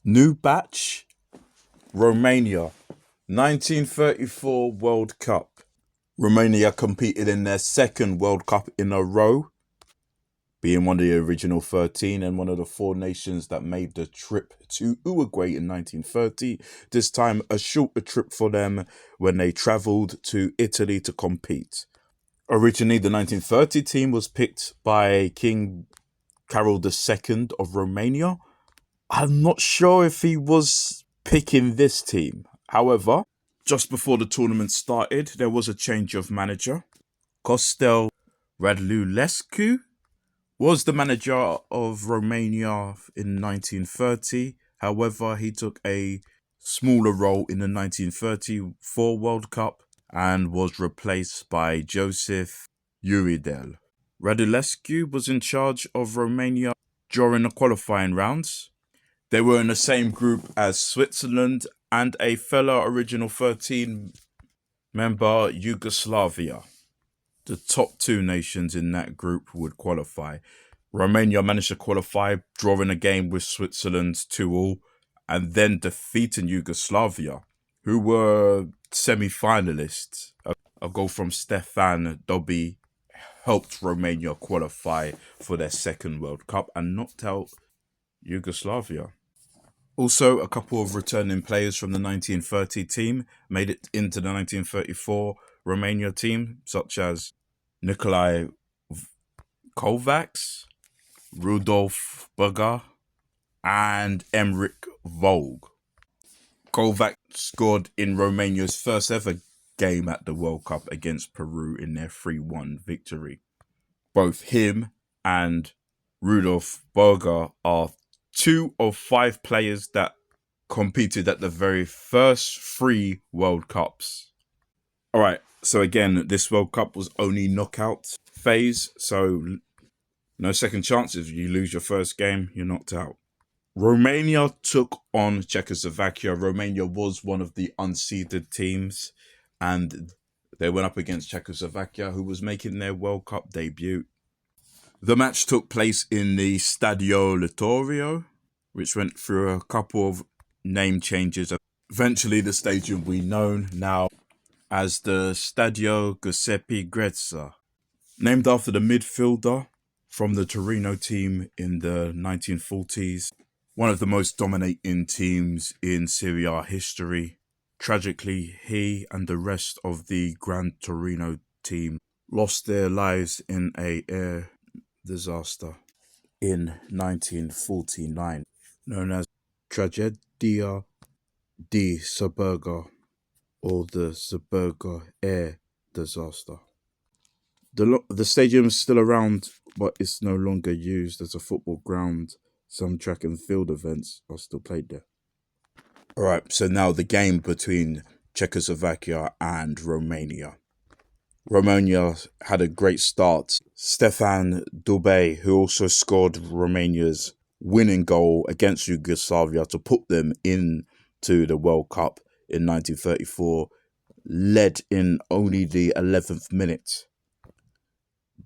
New batch, Romania, 1934 World Cup. Romania competed in their second World Cup in a row, being one of the original 13 and one of the four nations that made the trip to Uruguay in 1930. This time, a shorter trip for them when they travelled to Italy to compete. Originally, the 1930 team was picked by King Carol II of Romania. I'm not sure if he was picking this team. However, just before the tournament started, there was a change of manager. Costel Radulescu was the manager of Romania in 1930. However, he took a smaller role in the 1934 World Cup and was replaced by Joseph Uridel. Radulescu was in charge of Romania during the qualifying rounds. They were in the same group as Switzerland and a fellow original 13 member Yugoslavia. The top two nations in that group would qualify. Romania managed to qualify, drawing a game with Switzerland 2-2, and then defeating Yugoslavia, who were semi-finalists. A goal from Stefan Dobi helped Romania qualify for their second World Cup and knocked out Yugoslavia. Also, a couple of returning players from the 1930 team made it into the 1934 Romania team, such as Nikolai Kovacs, Rudolf Burger, and Emmerich Vogue. Kovac scored in Romania's first ever game at the World Cup against Peru in their 3-1 victory. Both him and Rudolf Burger are two of five players that competed at the very first three World Cups. All right, so again, this World Cup was only knockout phase, so no second chances. You lose your first game, you're knocked out. Romania took on Czechoslovakia. Romania was one of the unseeded teams, and they went up against Czechoslovakia, who was making their World Cup debut. The match took place in the Stadio Littorio, which went through a couple of name changes. Eventually, the stadium we know now as the Stadio Giuseppe Grezza, named after the midfielder from the Torino team in the 1940s, one of the most dominating teams in Serie A history. Tragically, he and the rest of the Gran Torino team lost their lives in a air disaster in 1949, known as Tragedia di Saburga, or the Saburga air disaster. The stadium is still around, but it's no longer used as a football ground. Some track and field events are still played there. All right, so now the game between Czechoslovakia and Romania. Romania had a great start. Stefan Dubé, who also scored Romania's winning goal against Yugoslavia to put them into the World Cup in 1934, led in only the 11th minute.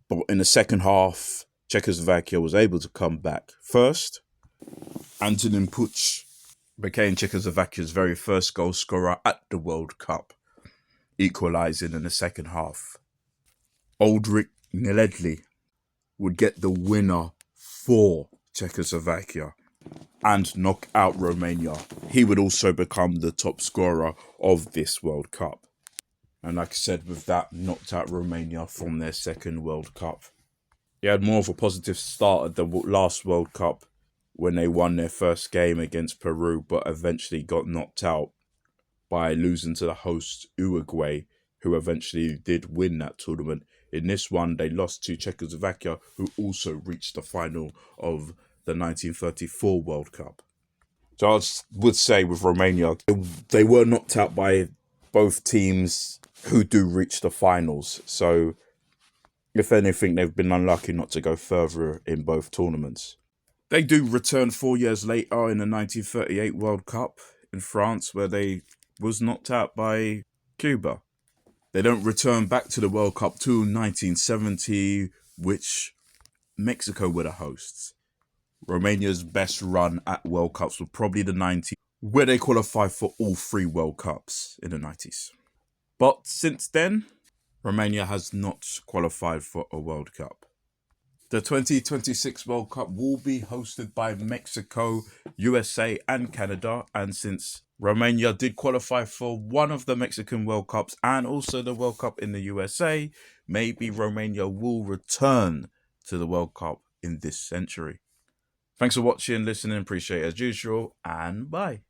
But in the second half, Czechoslovakia was able to come back. First, Antonin Puch became Czechoslovakia's very first goal scorer at the World Cup, equalising in the second half. Oldrich Neledli would get the winner for Czechoslovakia and knock out Romania. He would also become the top scorer of this World Cup. And like I said, with that, knocked out Romania from their second World Cup. They had more of a positive start at the last World Cup when they won their first game against Peru, but eventually got knocked out by losing to the host Uruguay, who eventually did win that tournament. In this one, they lost to Czechoslovakia, who also reached the final of the 1934 World Cup. So I would say with Romania, they were knocked out by both teams who do reach the finals. So if anything, they've been unlucky not to go further in both tournaments. They do return 4 years later in the 1938 World Cup in France, where they was knocked out by Cuba. They don't return back to the World Cup till 1970, which Mexico were the hosts. Romania's best run at World Cups was probably the 90s, where they qualified for all three World Cups in the 90s. But since then, Romania has not qualified for a World Cup. The 2026 World Cup will be hosted by Mexico, USA, and Canada. And since Romania did qualify for one of the Mexican World Cups and also the World Cup in the USA, maybe Romania will return to the World Cup in this century. Thanks for watching, listening, appreciate it as usual, and bye.